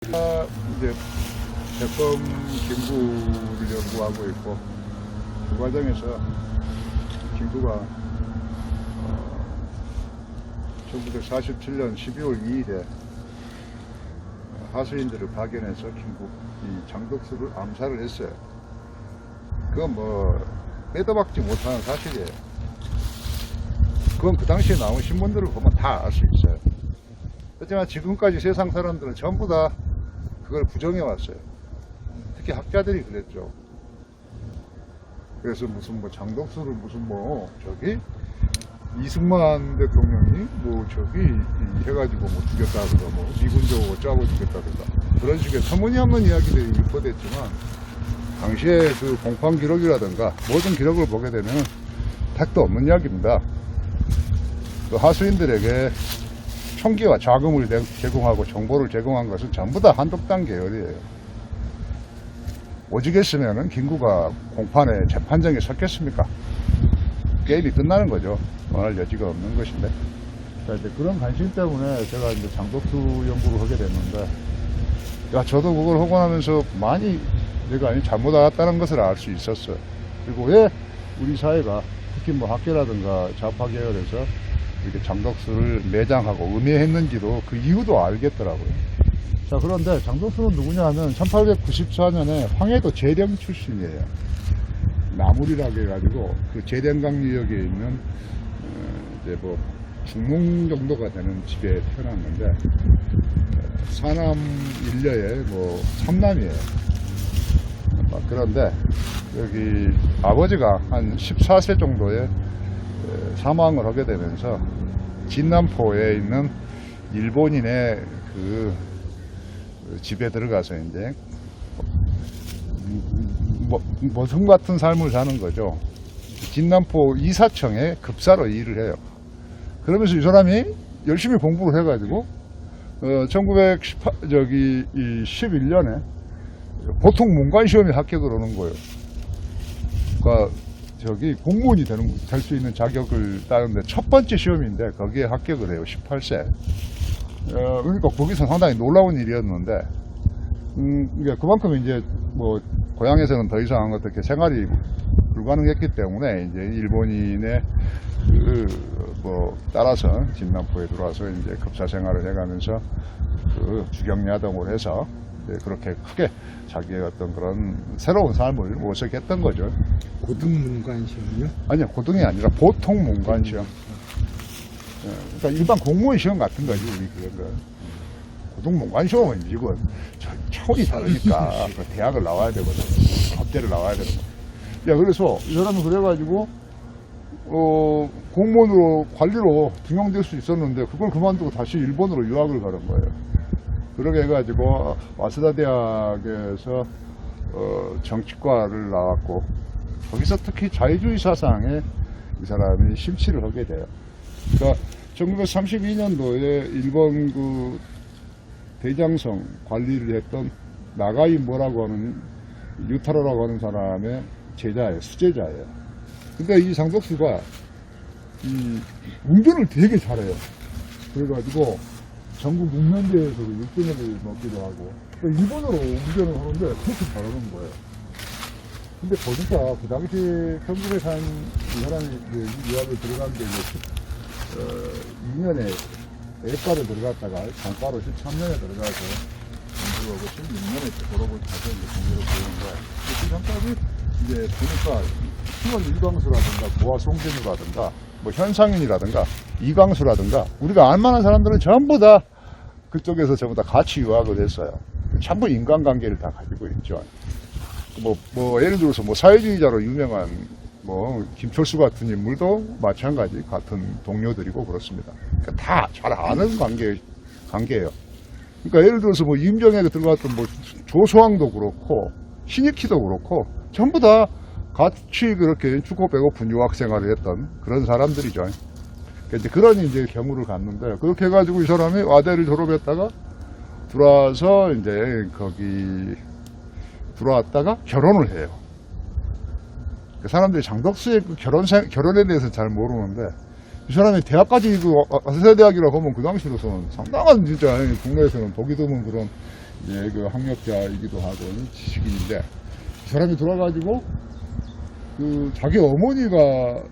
이제 대검 김구를 연구하고 있고 그 과정에서 김구가 1947년 12월 2일에 하수인들을 파견해서 김구 이 장덕수를 암살을 했어요. 그건 뭐 빼도 박지 못하는 사실이에요. 그건 그 당시에 나온 신문들을 보면 다 알 수 있어요. 하지만 지금까지 세상 사람들은 전부 다 그걸 부정해 왔어요. 특히 학자들이 그랬죠. 그래서 무슨 뭐 장덕수를 무슨 뭐 저기 이승만 대통령이 뭐 저기 해가지고 뭐 죽였다든가 뭐 미군조 짜고 죽였다든가 그런 식의 터무니없는 이야기들이 유포됐지만 당시에 그 공판 기록이라든가 모든 기록을 보게 되면 택도 없는 이야기입니다. 그 하수인들에게 총기와 자금을 제공하고 정보를 제공한 것은 전부 다 한독당 계열이에요. 오직했으면은 김구가 공판에 재판정에 섰겠습니까? 게임이 끝나는 거죠. 원할 여지가 없는 것인데. 자, 이제 그런 관심 때문에 제가 이제 장덕수 연구를 하게 됐는데, 야, 저도 그걸 하고 나면서 많이 내가 잘못 알았다는 것을 알 수 있었어요. 그리고 왜 우리 사회가 특히 뭐 학계라든가 좌파 계열에서 이렇게 장덕수를 매장하고 음해했는지도 그 이유도 알겠더라고요. 자, 그런데 장덕수는 누구냐 하면 1894년에 황해도 제령 출신이에요. 나물이라고 해가지고 그 제령강유역에 있는 이제 뭐 중농 정도가 되는 집에 태어났는데 사남 일녀의 뭐 삼남이에요. 그런데 여기 아버지가 한 14세 정도에 사망을 하게 되면서 진남포에 있는 일본인의 그 집에 들어가서 이제 모성 같은 삶을 사는 거죠. 진남포 이사청에 급사로 일을 해요. 그러면서 이 사람이 열심히 공부를 해가지고 1911년에 보통 문관 시험에 합격을 하는 거예요. 그러니까 저기 공무원이 될 수 있는 자격을 따는데 첫 번째 시험인데 거기에 합격을 해요. 18세. 그러니까 거기서 상당히 놀라운 일이었는데, 그러니까 그만큼 이제 뭐 고향에서는 더 이상 어떻게 생활이 불가능했기 때문에 이제 일본인의 뭐 따라서 진남포에 들어와서 이제 급사 생활을 해가면서 그 주경야동을 해서 그렇게 크게 자기의 어떤 그런 새로운 삶을 모색했던 거죠. 고등문관시험이요? 아니요, 고등이 아니라 보통 문관시험. 그러니까 일반 공무원 시험 같은 거지, 우리 그런 거. 고등 문관시험은 이거 차원이 다르니까 그 대학을 나와야 되거든. 법대를 나와야 되는 거. 야, 그래서 이 사람은 그래가지고 공무원으로 관리로 등용될 수 있었는데 그걸 그만두고 다시 일본으로 유학을 가는 거예요. 그렇게 해가지고 와세다 대학에서 정치과를 나왔고 거기서 특히 자유주의 사상에 이 사람이 심취를 하게 돼요. 그러니까 1932년도에 일본 그 대장성 관리를 했던 나가이 뭐라고 하는 유타로라고 하는 사람의 제자예요, 수제자예요. 근데 이 장덕수가 이 운전을 되게 잘해요. 그래가지고 전국 육면대회에서도 6등을 먹기도 하고, 그러니까 일본어로 운전을 하는데 그렇게 잘하는 거예요. 근데 보니까 그 당시 한국에 산 이 사람이 유학을 들어간 게 2년에 A과를 들어갔다가 상과로 13년에 들어가서 공부하고 16년에 졸업을 다시 공부를 보는 거예요. 그 전까지 이제 보니까 수원 일광수라든가 보아 송진우라든가 뭐 현상인이라든가 이광수라든가 우리가 알만한 사람들은 전부 다 그쪽에서 전부 다 같이 유학을 했어요. 전부 인간관계를 다 가지고 있죠. 뭐 예를 들어서 뭐 사회주의자로 유명한 뭐 김철수 같은 인물도 마찬가지 같은 동료들이고 그렇습니다. 그러니까 다 잘 아는 관계예요. 그러니까 예를 들어서 뭐 임정에 들어갔던 뭐 조소왕도 그렇고 신익희도 그렇고 전부 다 같이 그렇게 죽고 배고픈 유학 생활을 했던 그런 사람들이죠. 이제 그런 이제 경우를 갔는데 그렇게 해가지고 이 사람이 와대를 졸업했다가 들어와서 이제 거기 들어왔다가 결혼을 해요. 그 사람들이 장덕수의 그 결혼에 대해서 잘 모르는데 이 사람이 대학까지 그 와세다 대학이라고 하면 그 당시로서는 상당한 진짜 국내에서는 보기 드문 그런 예, 그 학력자이기도 하고 지식인인데 이 사람이 돌아가지고 그 자기 어머니가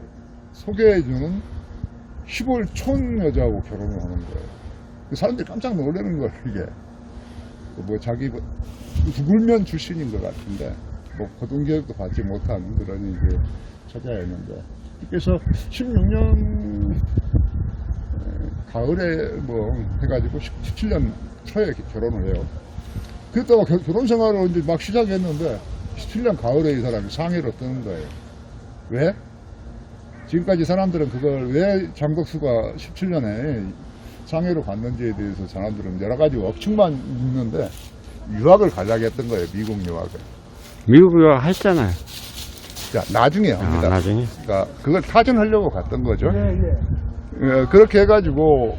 소개해주는 시골 촌 여자하고 결혼을 하는 거예요. 그 사람들이 깜짝 놀라는 거예요, 이게. 뭐 자기 구글면 출신인 것 같은데 뭐 고등교육도 받지 못한 그런 이제 처자였는데 그래서 16년 가을에 뭐 해가지고 17년 초에 결혼을 해요. 그랬다가 결혼 생활을 이제 막 시작했는데 17년 가을에 이 사람이 상해로 뜨는 거예요. 왜? 지금까지 사람들은 그걸 왜 장덕수가 17년에 상해로 갔는지에 대해서 사람들은 여러 가지 억측만 있는데 유학을 가려고 했던 거예요. 미국 유학을. 미국 유학 했잖아요. 자, 나중에 합니다. 나중에? 그러니까 그걸 타전하려고 갔던 거죠. 예. 예, 그렇게 해가지고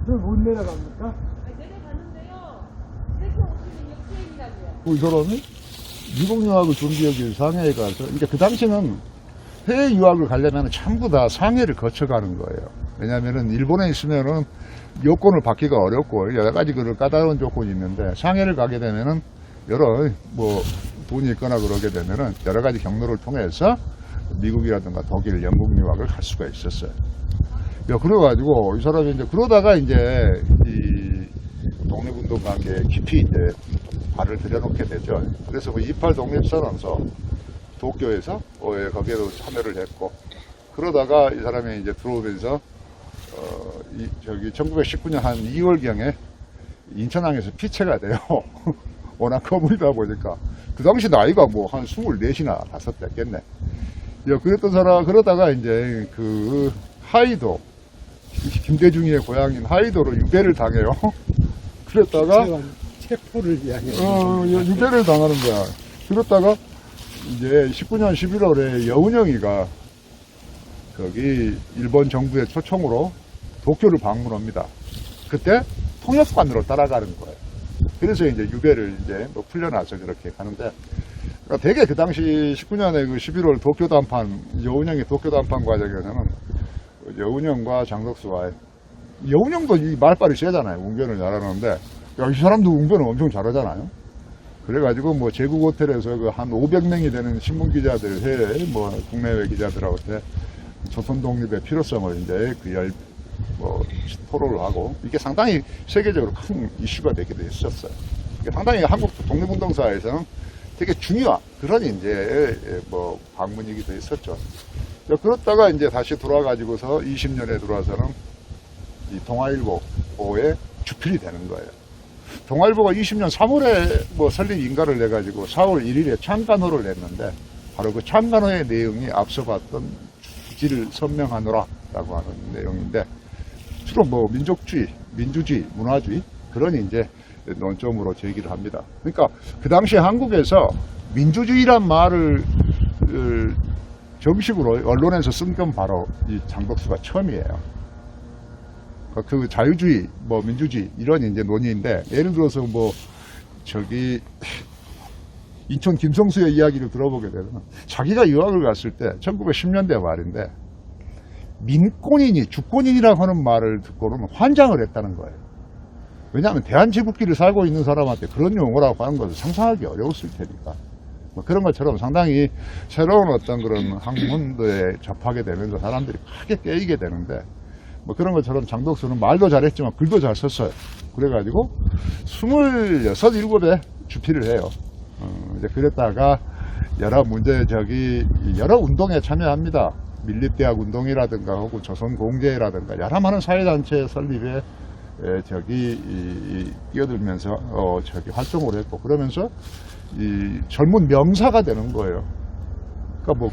못 내려갑니까? 이 사람이 미국 유학을 준비하기 위해 상해에 가서 그러니까 그 당시는 해외 유학을 가려면 전부 다 상해를 거쳐가는 거예요. 왜냐하면은 일본에 있으면은 여권을 받기가 어렵고 여러 가지 그런 까다로운 조건이 있는데 상해를 가게 되면은 여러 뭐 돈이 있거나 그러게 되면은 여러 가지 경로를 통해서 미국이라든가 독일, 영국 유학을 갈 수가 있었어요. 그래가지고 이 사람이 이제 그러다가 이제 이 독립운동 관계에 깊이 이제 발을 들여놓게 되죠. 그래서 그 28 독립선언서 도쿄에서 거기에도 참여를 했고 그러다가 이 사람이 이제 들어오면서 저기 1919년 한 2월경에 인천항에서 피체가 돼요. 워낙 거물이다 보니까 그 당시 나이가 뭐 한 24이나 5 됐겠네. 그랬던 사람 그러다가 이제 그 하이도 김대중의 고향인 하이도로 유배를 당해요. 그랬다가 체포를 이야기해요. 유배를 당하는 거야. 그랬다가 이제 19년 11월에 여운형이가 거기 일본 정부의 초청으로 도쿄를 방문합니다. 그때 통역관으로 따라가는 거예요. 그래서 이제 유배를 이제 뭐 풀려나서 그렇게 가는데, 그러니까 되게 그 당시 19년에 그 11월 도쿄 단판, 여운형의 도쿄 단판 과정에서는 여운형과 장덕수가, 여운형도 이 말빨이 세잖아요. 웅변을 잘하는데, 야, 이 사람도 웅변을 엄청 잘하잖아요. 그래가지고 뭐 제국 호텔에서 그 한 500명이 되는 신문 기자들, 해외 뭐 국내외 기자들하고 조선 독립의 필요성을 이제 뭐 토론을 하고 이게 상당히 세계적으로 큰 이슈가 되기도 했었어요. 상당히 한국 독립운동사에서는 되게 중요한 그런 이제 뭐 방문이기도 했었죠. 그렇다가 이제 다시 돌아가지고서 20년에 들어와서는 이 동아일보의 주필이 되는 거예요. 동아일보가 20년 3월에 뭐 설립 인가를 내가지고 4월 1일에 창간호를 냈는데 바로 그 창간호의 내용이 앞서 봤던 주지를 선명하노라라고 하는 내용인데 주로 뭐 민족주의, 민주주의, 문화주의 그런 이제 논점으로 제기를 합니다. 그러니까 그 당시 한국에서 민주주의란 말을 정식으로 언론에서 쓴 건 바로 이 장덕수가 처음이에요. 그 자유주의, 뭐 민주주의 이런 이제 논의인데 예를 들어서 뭐 저기 인천 김성수의 이야기를 들어보게 되면 자기가 유학을 갔을 때 1910년대 말인데 민권인이 주권인이라고 하는 말을 듣고는 환장을 했다는 거예요. 왜냐하면 대한제국기를 살고 있는 사람한테 그런 용어라고 하는 것을 상상하기 어려웠을 테니까. 뭐 그런 것처럼 상당히 새로운 어떤 그런 학문들에 접하게 되면서 사람들이 크게 깨이게 되는데 뭐 그런 것처럼 장덕수는 말도 잘했지만 글도 잘 썼어요. 그래가지고 26, 7에 주필을 해요. 이제 그랬다가 여러 여러 운동에 참여합니다. 밀립대학 운동이라든가 혹은 조선공제라든가 여러 많은 사회단체 설립에 끼어들면서 활동을 했고 그러면서 이 젊은 명사가 되는 거예요. 그러니까 뭐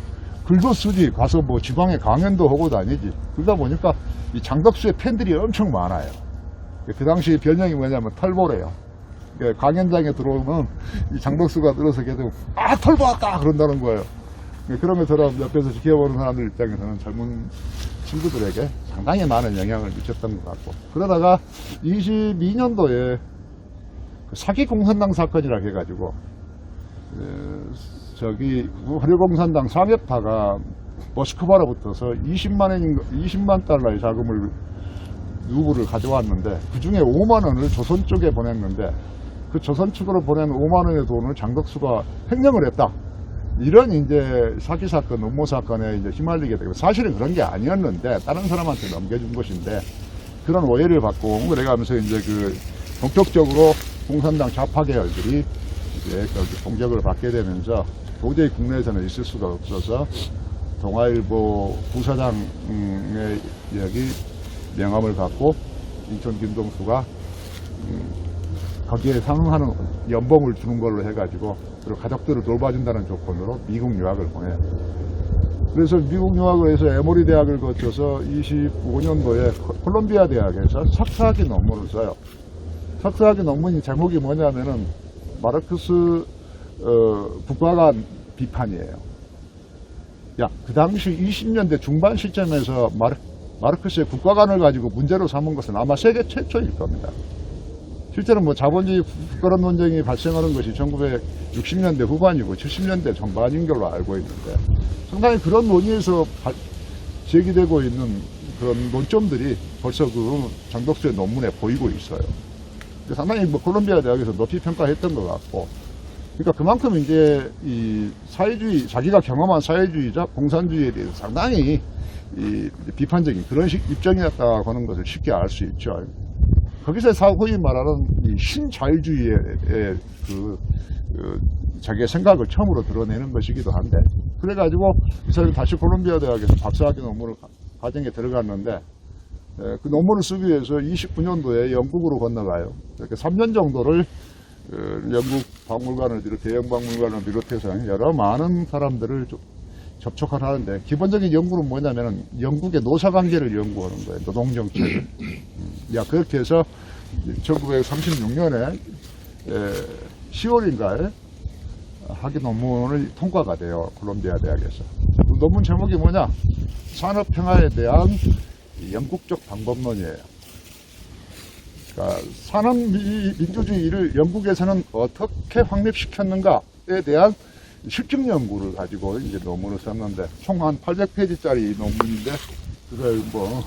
글도 쓰지 가서 뭐 지방에 강연도 하고 다니지. 그러다 보니까 이 장덕수의 팬들이 엄청 많아요. 그 당시 별명이 뭐냐면 털보래요. 강연장에 들어오면 이 장덕수가 들어서 계속 털보 왔다 그런다는 거예요. 그런 것처럼 옆에서 지켜보는 사람들 입장에서는 젊은 친구들에게 상당히 많은 영향을 미쳤던 것 같고 그러다가 22년도에 그 사기공산당 사건이라 해가지고 화려공산당 상업파가 모스크바로부터서 20만 달러의 자금을 유부를 가져왔는데 그 중에 5만 원을 조선 쪽에 보냈는데 그 조선 측으로 보낸 5만 원의 돈을 장덕수가 횡령을 했다. 이런 이제 사기 사건, 음모 사건에 이제 휘말리게 되고 사실은 그런 게 아니었는데 다른 사람한테 넘겨준 것인데 그런 오해를 받고 그래가면서 이제 그 본격적으로 공산당 좌파 계열들이 이제 공격을 받게 되면서 도저히 국내에서는 있을 수가 없어서 동아일보 부사장의 여기 명함을 갖고 인천 김동수가 거기에 상응하는 연봉을 주는 걸로 해가지고 그리고 가족들을 돌봐준다는 조건으로 미국 유학을 보내요. 그래서 미국 유학을 해서 에모리 대학을 거쳐서 25년도에 콜롬비아 대학에서 석사학위 논문을 써요. 석사학위 논문이 제목이 뭐냐면은 마르크스 국가관 비판이에요. 야, 그 당시 20년대 중반 시점에서 마르크스의 국가관을 가지고 문제로 삼은 것은 아마 세계 최초일 겁니다. 실제로 뭐 자본주의 국가론 논쟁이 발생하는 것이 1960년대 후반이고 70년대 전반인 걸로 알고 있는데 상당히 그런 논의에서 제기되고 있는 그런 논점들이 벌써 그 장덕수의 논문에 보이고 있어요. 상당히 뭐 콜롬비아 대학에서 높이 평가했던 것 같고, 그러니까 그만큼 이제 이 사회주의, 자기가 경험한 사회주의자, 공산주의에 대해서 상당히 이 비판적인 그런 입장이었다고 하는 것을 쉽게 알 수 있죠. 거기서 소위 말하는 이 신자유주의의 자기의 생각을 처음으로 드러내는 것이기도 한데, 그래가지고 이 사람이 다시 콜롬비아 대학에서 박사학위 논문을 과정에 들어갔는데, 그 논문을 쓰기 위해서 29년도에 영국으로 건너가요. 이렇게 3년 정도를 영국 박물관을 대형 박물관을 비롯해서 여러 많은 사람들을 접촉을 하는데, 기본적인 연구는 뭐냐면은 영국의 노사관계를 연구하는 거예요. 노동정책을. 그렇게 해서 1936년에 10월인가에 학위 논문을 통과가 돼요. 콜롬비아 대학에서. 그 논문 제목이 뭐냐? 산업평화에 대한 영국적 방법론이에요. 그러니까 산업민주주의를 영국에서는 어떻게 확립시켰는가에 대한 실증 연구를 가지고 이제 논문을 썼는데, 총 한 800페이지짜리 논문인데, 그걸 뭐,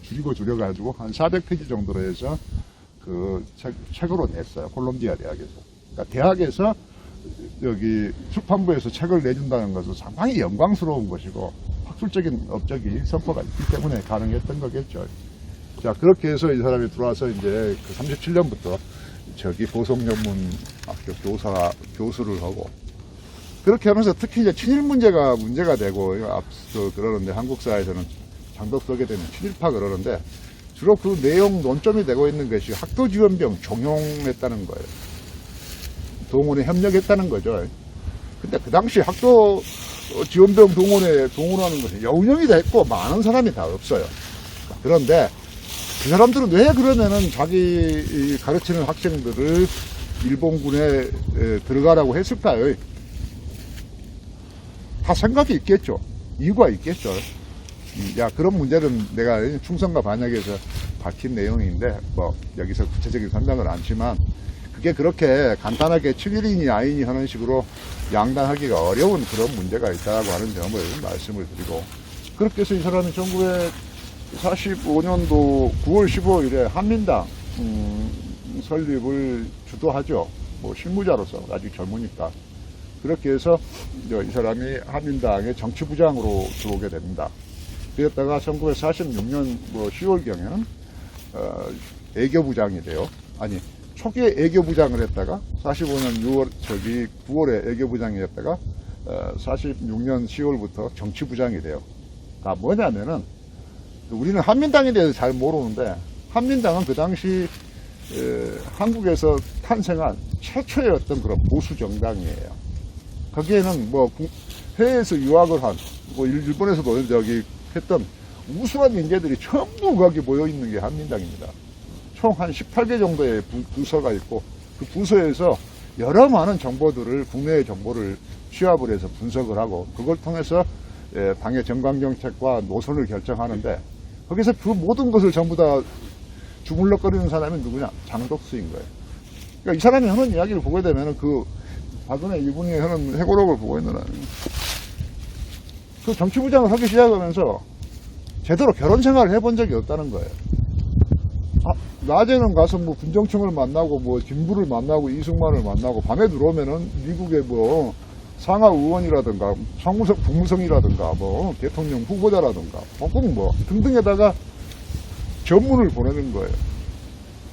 줄여가지고 한 400페이지 정도로 해서 그 책으로 냈어요. 콜롬비아 대학에서. 그러니까 대학에서 여기 출판부에서 책을 내준다는 것은 상당히 영광스러운 것이고, 학술적인 업적이 성과가 있기 때문에 가능했던 거겠죠. 자, 그렇게 해서 이 사람이 들어와서 이제 그 37년부터 저기 보성전문학교 교수를 하고, 그렇게 하면서 특히 이제 친일 문제가 되고, 앞서 그러는데, 한국 사회에서는 장덕수하게 되면 친일파 그러는데, 주로 그 내용 논점이 되고 있는 것이 학도지원병 종용했다는 거예요. 동원에 협력했다는 거죠. 근데 그 당시 학도지원병 동원에 동원하는 것이 여운형이 됐고, 많은 사람이 다 없어요. 그런데, 그 사람들은 왜 그러면은 자기 가르치는 학생들을 일본군에 들어가라고 했을까요? 다 생각이 있겠죠. 이유가 있겠죠. 그런 문제는 내가 충성과 반역에서 밝힌 내용인데, 뭐, 여기서 구체적인 설명을 않지만, 그게 그렇게 간단하게 7일이니 아이니 하는 식으로 양단하기가 어려운 그런 문제가 있다고 하는 점을 말씀을 드리고, 그렇게 해서 이 사람이 1945년도 9월 15일에 한민당 설립을 주도하죠. 뭐 실무자로서 아직 젊으니까. 그렇게 해서 이 사람이 한민당의 정치부장으로 들어오게 됩니다. 그랬다가 1946년 뭐 10월경에는 애교부장이 돼요. 아니, 초기에 애교부장을 했다가 45년 9월에 애교부장이 했다가 46년 10월부터 정치부장이 돼요. 뭐냐면은, 우리는 한민당에 대해서 잘 모르는데, 한민당은 그 당시 한국에서 탄생한 최초의 어떤 그런 보수 정당이에요. 거기에는 뭐 해외에서 유학을 한, 뭐 일본에서도 저기 했던 우수한 인재들이 전부 거기 모여 있는 게 한민당입니다. 총 한 18개 정도의 부서가 있고, 그 부서에서 여러 많은 정보들을, 국내의 정보를 취합을 해서 분석을 하고, 그걸 통해서 당의 정강정책과 노선을 결정하는데, 거기서 그 모든 것을 전부 다 주물럭거리는 사람이 누구냐? 장덕수인 거예요. 그러니까 이 사람이 하는 이야기를 보게 되면 박근혜 이분이 하는 회고록을 보고 있는 그 정치부장을 하기 시작하면서 제대로 결혼 생활을 해본 적이 없다는 거예요. 낮에는 가서 뭐 군정청을 만나고 뭐 김부를 만나고 이승만을 만나고 밤에 들어오면은 미국의 뭐 상하 의원이라든가 국무성이라든가 뭐 대통령 후보자라든가 혹은 뭐 등등에다가 전문을 보내는 거예요.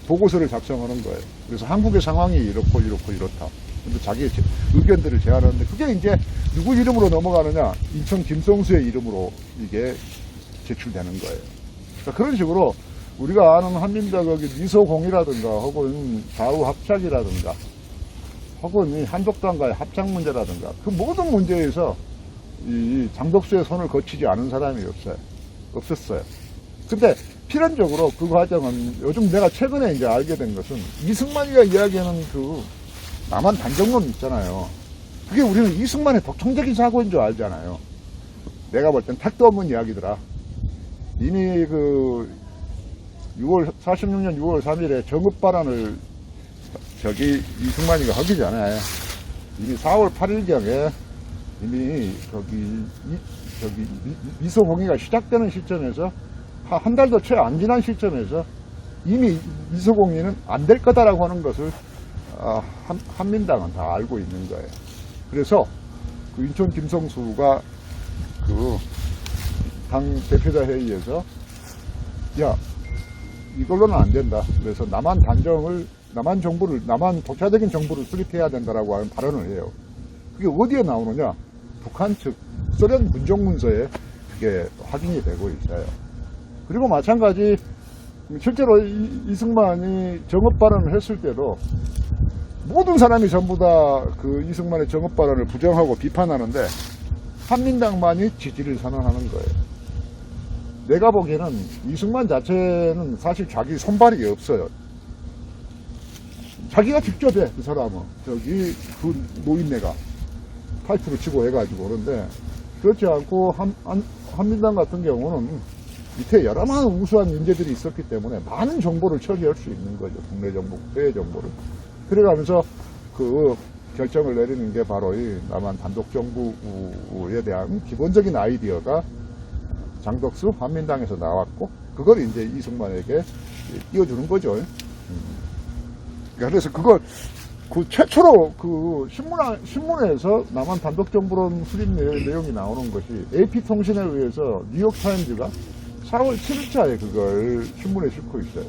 보고서를 작성하는 거예요. 그래서 한국의 상황이 이렇고 이렇다. 근데 자기의 의견들을 제안하는데 그게 이제 누구 이름으로 넘어가느냐? 인천 김성수의 이름으로 이게 제출되는 거예요. 그러니까 그런 식으로 우리가 아는 한민족의 미소공이라든가 혹은 좌우 합작이라든가 혹은 이 한족당과의 합작 문제라든가 그 모든 문제에서 이 장덕수의 손을 거치지 않은 사람이 없었어요. 근데 필연적으로 그 과정은 요즘 내가 최근에 이제 알게 된 것은 이승만이가 이야기하는 그 남한 단정론 있잖아요. 그게 우리는 이승만의 독창적인 사고인 줄 알잖아요. 내가 볼 땐 택도 없는 이야기더라. 이미 그 46년 6월 3일에 정읍발언을 이승만이가 하기 전에 이미 4월 8일경에 이미 미소공의가 시작되는 시점에서 한 달도 채 안 지난 시점에서 이미 미소공의는 안 될 거다라고 하는 것을 한민당은 다 알고 있는 거예요. 그래서 그 인천 김성수가 그 당 대표자 회의에서 야 이걸로는 안 된다. 그래서 남한 독자적인 정부를 수립해야 된다라고 하는 발언을 해요. 그게 어디에 나오느냐? 북한 측 소련 군정문서에 그게 확인이 되고 있어요. 그리고 마찬가지 실제로 이승만이 정업 발언을 했을 때도 모든 사람이 전부 다 그 이승만의 정업 발언을 부정하고 비판하는데 한민당만이 지지를 선언하는 거예요. 내가 보기에는 이승만 자체는 사실 자기 손발이 없어요. 자기가 직접 해, 그 사람은. 그 노인네가 타이틀을 치고 해가지고 그런데 그렇지 않고 한민당 같은 경우는 밑에 여러 많은 우수한 인재들이 있었기 때문에 많은 정보를 처리할 수 있는 거죠. 국내 정보, 국외 정보를. 그래가면서 그 결정을 내리는 게 바로 이 남한 단독 정부에 대한 기본적인 아이디어가 장덕수 한민당에서 나왔고 그걸 이제 이승만에게 띄워주는 거죠. 그래서 그걸 최초로 그 신문에서 남한 단독 정부론 수립 내용이 나오는 것이 AP통신에 의해서 뉴욕타임즈가 4월 7일자에 그걸 신문에 싣고 있어요.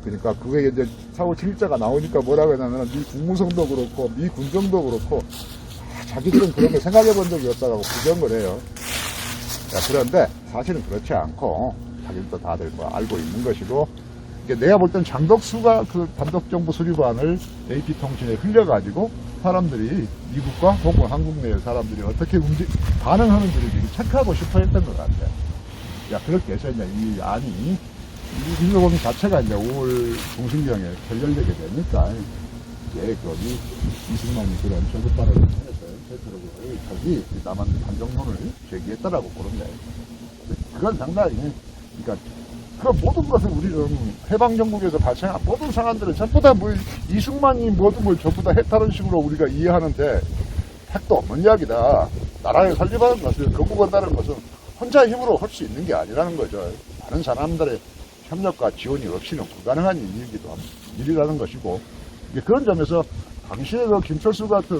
그러니까 그게 이제 4월 7일자가 나오니까 뭐라고 하냐면 미 국무성도 그렇고 미 군정도 그렇고 자기들은 그런 거 생각해 본 적이 없다고 부정을 해요. 그런데 사실은 그렇지 않고 자기들도 다들 뭐 알고 있는 것이고 내가 볼 땐 장덕수가 그 단독정부 수립안을 AP통신에 흘려가지고 사람들이 미국과 혹은 한국 내의 사람들이 어떻게 반응하는지를 체크하고 싶어 했던 것 같아요. 그렇게 해서 이제 이 안이 이 민주공의 자체가 이제 5월 중순경에 결렬되게 되니까 거기 이승만이 그런 정부 발언을 해서 저기 남한 반정론을 제기했다라고 보는 거예요. 그건 상당히 그러니까 그 모든 것을 우리는 해방정국에서 발생한 모든 상황들은 전부 다 뭐 이승만이 모든 걸 전부 다 했다는 식으로 우리가 이해하는데 택도 없는 이야기다. 나라를 설립하는 것을 건국한다는 것은 혼자 힘으로 할 수 있는 게 아니라는 거죠. 다른 사람들의 협력과 지원이 없이는 불가능한 일이라는 것이고 그런 점에서 당시에 그 김철수 같은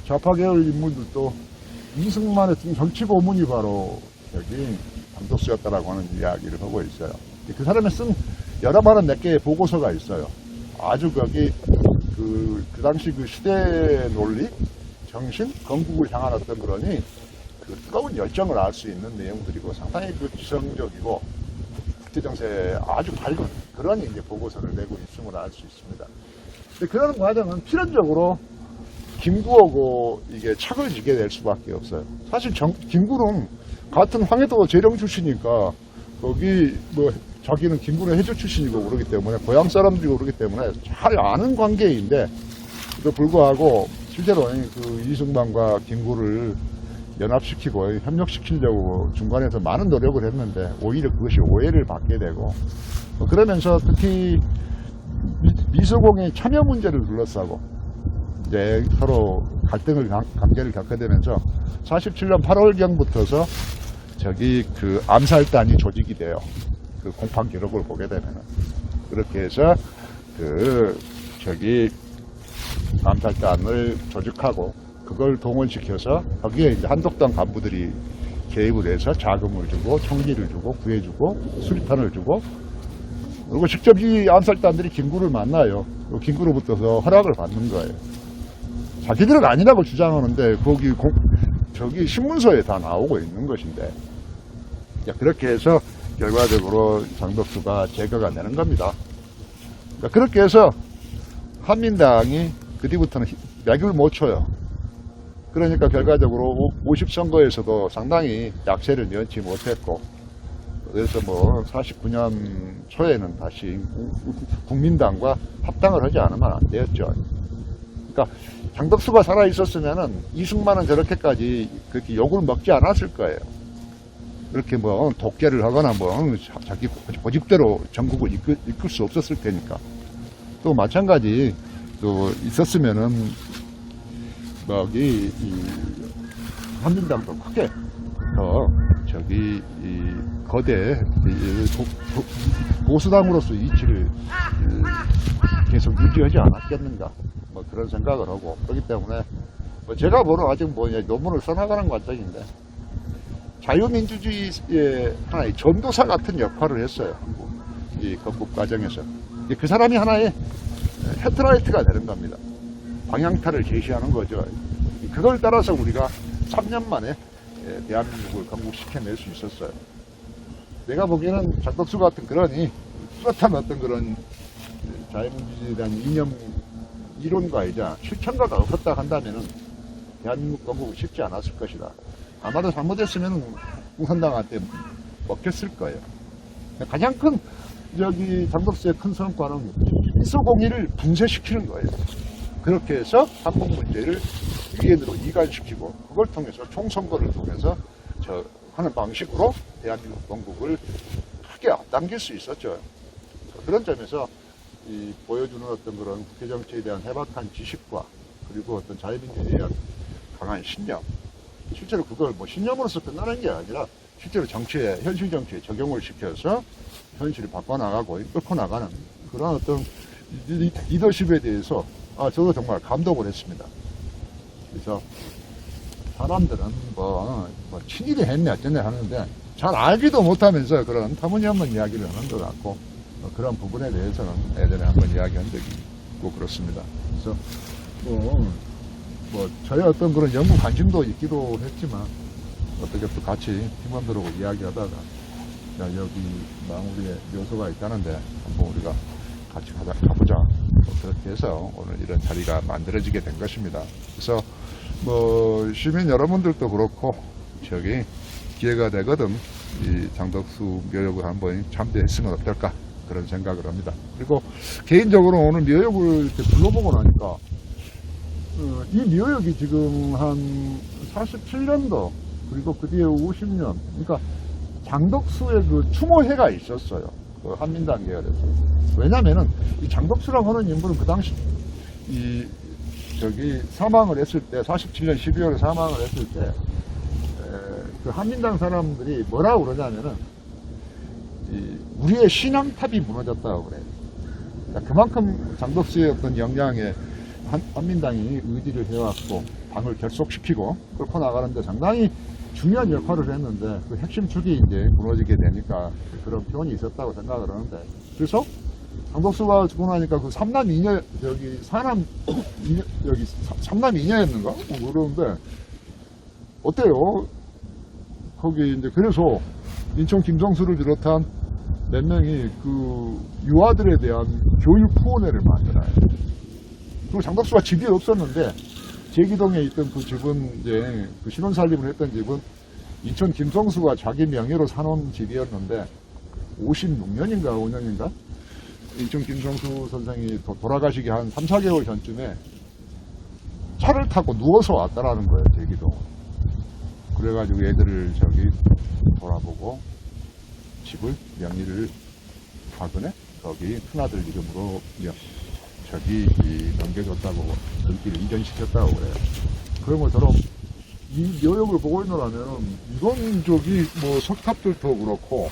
좌파 계열 인물들도 이승만의 정치 고문이 바로 여기 장덕수였다라고 하는 이야기를 하고 있어요. 그 사람이 쓴 여러 많은 몇 개의 보고서가 있어요. 아주 그 당시 그 시대 논리, 정신, 건국을 향한 어떤 그러니 그 뜨거운 열정을 알 수 있는 내용들이고 상당히 그 지성적이고 국제정세에 아주 밝은 그런 이제 보고서를 내고 있음을 알 수 있습니다. 근데 그런 과정은 필연적으로 김구하고 이게 착을 지게 될 수밖에 없어요. 사실 김구는 같은 황해도 재령 출신이니까 거기 뭐 자기는 김구는 해조 출신이고 그러기 때문에 고향 사람들이고 그러기 때문에 잘 아는 관계인데 그 불구하고 실제로 그 이승만과 김구를 연합시키고 협력시키려고 중간에서 많은 노력을 했는데 오히려 그것이 오해를 받게 되고 그러면서 특히 미소공의 참여 문제를 둘러싸고 이제 서로 관계를 겪게 되면서 47년 8월경부터서 저기 그 암살단이 조직이 돼요. 그 공판 기록을 보게 되면은. 그렇게 해서, 암살단을 조직하고, 그걸 동원시켜서, 거기에 이제 한독당 간부들이 개입을 해서 자금을 주고, 총기를 주고, 구해주고, 수리탄을 주고, 그리고 직접 이 암살단들이 김구를 만나요. 김구로부터 허락을 받는 거예요. 자기들은 아니라고 주장하는데, 저기 신문서에 다 나오고 있는 것인데, 그렇게 해서 결과적으로 장덕수가 제거가 되는 겁니다. 그렇게 해서 한민당이 그 뒤부터는 맥을 못 쳐요. 그러니까 결과적으로 50선거에서도 상당히 약세를 면치 못했고, 그래서 49년 초에는 다시 국민당과 합당을 하지 않으면 안 되었죠. 그러니까 장덕수가 살아있었으면은 이승만은 저렇게까지 그렇게 욕을 먹지 않았을 거예요. 그렇게 독재를 하거나 자기 고집대로 전국을 이끌 수 없었을 테니까. 또 마찬가지 또 있었으면은 이 한민당도 크게 더 거대 보수당으로서 위치를 계속 유지하지 않았겠는가, 그런 생각을 하고. 그렇기 때문에 제가 보는 아직 논문을 써나가는 과정인데, 자유민주주의의 하나의 전도사 같은 역할을 했어요. 이 건국 과정에서. 그 사람이 하나의 헤드라이트가 되는 겁니다. 방향타를 제시하는 거죠. 그걸 따라서 우리가 3년 만에 대한민국을 건국시켜낼 수 있었어요. 내가 보기에는 장덕수 같은 뚜렷한 어떤 그런 자유민주주의에 대한 이념, 이론가이자 실천가가 없었다 한다면은 대한민국 건국은 쉽지 않았을 것이다. 아마도 잘못했으면 공산당한테 먹혔을 거예요. 가장 큰 장덕수의 큰 성과는 일소공의를 분쇄시키는 거예요. 그렇게 해서 한국 문제를 위원으로 이관시키고, 그걸 통해서 총선거를 통해서 하는 방식으로 대한민국 건국을 크게 앞당길 수 있었죠. 그런 점에서 보여주는 어떤 그런 국회 정치에 대한 해박한 지식과, 그리고 어떤 자유민주주의에 대한 강한 신념, 실제로 그걸 신념으로서 끝나는 게 아니라 실제로 현실 정치에 적용을 시켜서 현실을 바꿔나가고 끌고 나가는 그런 어떤 리더십에 대해서 저도 정말 감동을 했습니다. 그래서 사람들은 친일이 했네 어쩌네 하는데 잘 알기도 못하면서 그런 터무니없는 이야기를 하는 것 같고, 그런 부분에 대해서는 예전에 한번 이야기한 적이 있고 그렇습니다. 그래서 저의 어떤 그런 연구 관심도 있기도 했지만, 어떻게 또 같이 팀원들하고 이야기하다가 여기 마무리에 묘소가 있다는데 한번 우리가 같이 가보자, 그렇게 해서 오늘 이런 자리가 만들어지게 된 것입니다. 그래서 시민 여러분들도 그렇고 기회가 되거든 이 장덕수 묘역을 한번 참배했으면 어떨까, 그런 생각을 합니다. 그리고 개인적으로 오늘 묘역을 이렇게 둘러보고 나니까 이 묘역이 지금 한 47년도, 그리고 그 뒤에 50년, 그러니까 장덕수의 그 추모회가 있었어요. 그 한민당 계열에서. 왜냐면은 이 장덕수라고 하는 인물은 그 당시 사망을 했을 때, 47년 12월에 사망을 했을 때, 그 한민당 사람들이 뭐라고 그러냐면은 우리의 신앙탑이 무너졌다고 그래요. 그러니까 그만큼 장덕수의 어떤 역량에 한민당이 의지를 해왔고, 당을 결속시키고 끌고 나가는데 상당히 중요한 역할을 했는데, 그 핵심 축이 이제 무너지게 되니까 그런 표현이 있었다고 생각을 하는데, 그래서 장덕수가 죽고 나니까 그 삼남 이녀, 삼남 이녀였는가? 그러는데, 어때요? 거기 이제 그래서 인천 김성수를 비롯한 몇 명이 그 유아들에 대한 교육 후원회를 만들어요. 그리고 장덕수가 집이 없었는데, 제기동에 있던 그 집은 이제 그 신혼살림을 했던 집은 인천 김성수가 자기 명의로 사놓은 집이었는데, 56년인가 5년인가 인천 김성수 선생이 돌아가시기 한 3, 4개월 전쯤에 차를 타고 누워서 왔다라는 거예요, 제기동. 그래가지고 애들을 돌아보고 집을 명의를 박은혜 거기 큰아들 이름으로 넘겨줬다고, 등기를 이전시켰다고 그래요. 그런 것처럼 이 묘역을 보고 있느라면 이건 석탑들도 그렇고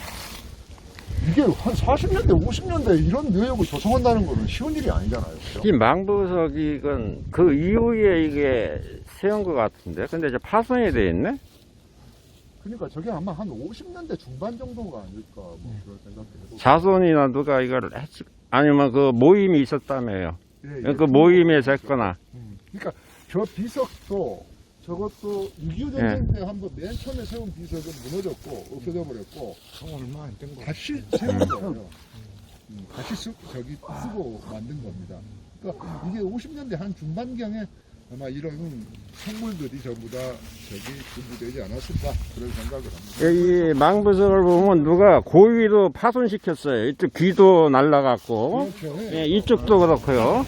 이게 한 40년대, 50년대 이런 내역을 조성한다는 거는 쉬운 일이 아니잖아요. 그죠? 이 망부석이건 그 이후에 이게 세운 것 같은데. 근데 이제 파손이 돼 있네? 그러니까 저게 아마 한 50년대 중반 정도가 아닐까 뭐 그런 생각이 해요. 자손이나 누가 이걸 했지, 아니면 그 모임이 있었다며요. 그 모임에서 했거나. 그러니까 저 비석도 저것도 6.25 전쟁 때 한번 맨 처음에 세운 비석은 무너졌고 없어져 버렸고 얼마 안 된 거. 다시 세운 거예요. 다시 쓰고 만든 겁니다. 그러니까 이게 50년대 한 중반경에 아마 이런 성물들이 전부 다 분부되지 않았을까 그런 생각을 합니다. 이 망부석을 보면 누가 고의로 파손시켰어요. 이쪽 귀도 날라갔고, 그렇죠. 예, 이쪽도 그렇고요.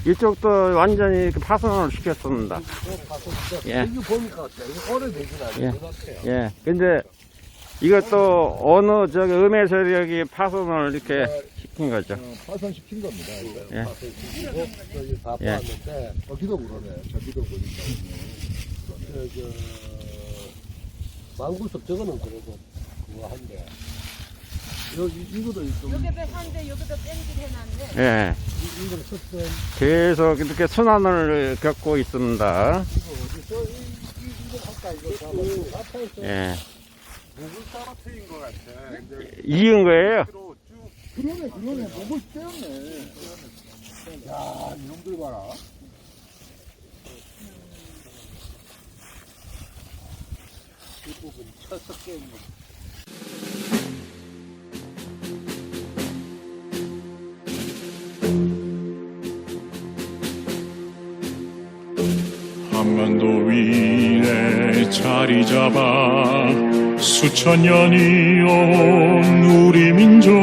이쪽도 완전히 이렇게 파손을 시켰습니다. 예. 이거 보니까 되게 오래되진 예. 않은 것 같아요. 예. 근데 이것도 어느 저기 음해 세력이 파손을 이렇게 시킨 거죠. 파손시킨 겁니다. 예. 여기 다 예. 보았는데, 저기도 그러네. 저기도 보니까. 망구석 저거는 그래도 그거 한데. 이거도 좀, 여기도 한데 여기도 뺀질 해놨네. 예. 이거는 썼던, 계속 이렇게 순환을 겪고 있습니다. 이거 어디서, 이거 할까, 이거 잡아. 아파서 예. 목을 따라 트인 것 같아. 이제 이은 거예요. 그러네. 목을 떼었네. 야, 이놈들 봐라. 이 부분 쳐서 깨는 거. 한반도 위에 자리 잡아 수천 년이 온 우리 민족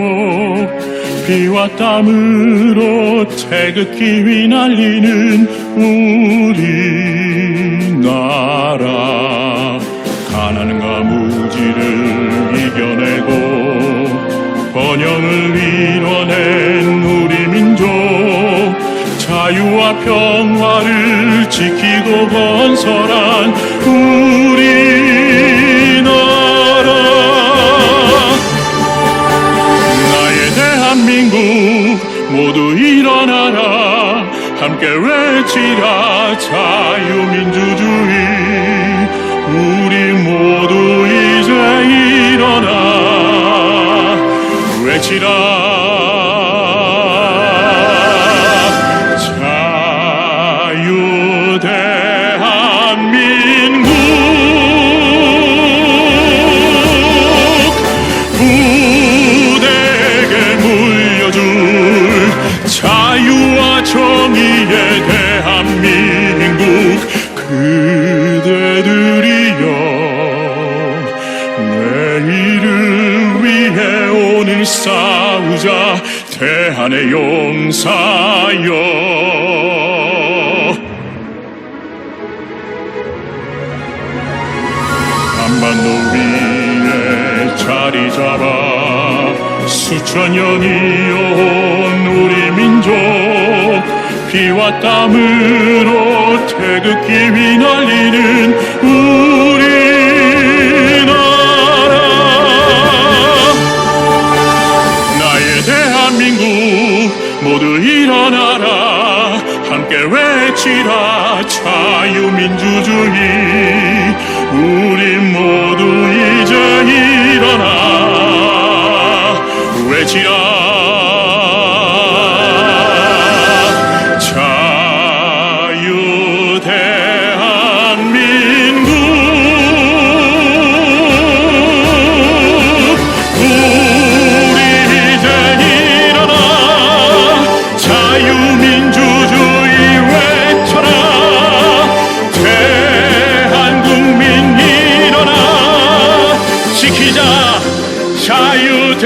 피와 땀으로 태극기 휘날리는 우리나라 가난과 무지를 이겨내고 번영을 이뤄낸 우리 민족 자유와 평화를 지키고 건설한 우리나라 나의 대한민국 모두 일어나라 함께 외치라 자유민주주의 우리 모두 이제 일어나 외치라 대한민국 부대에게 물려줄 자유와 정의의 대한민국 그대들이여 내일을 위해 오늘 싸우자 대한의 용사여 한반도 위에 자리 잡아 수천 년이 온 우리 민족 피와 땀으로 태극기 휘날리는 우리나라 나의 대한민국 모두 일어나라 함께 외치라 자유민주주의 우리 모두 이제 일어나 외치라 자유 대한민국 우리 이제 일어나 자유민주주의 외쳐라 지키자 자유대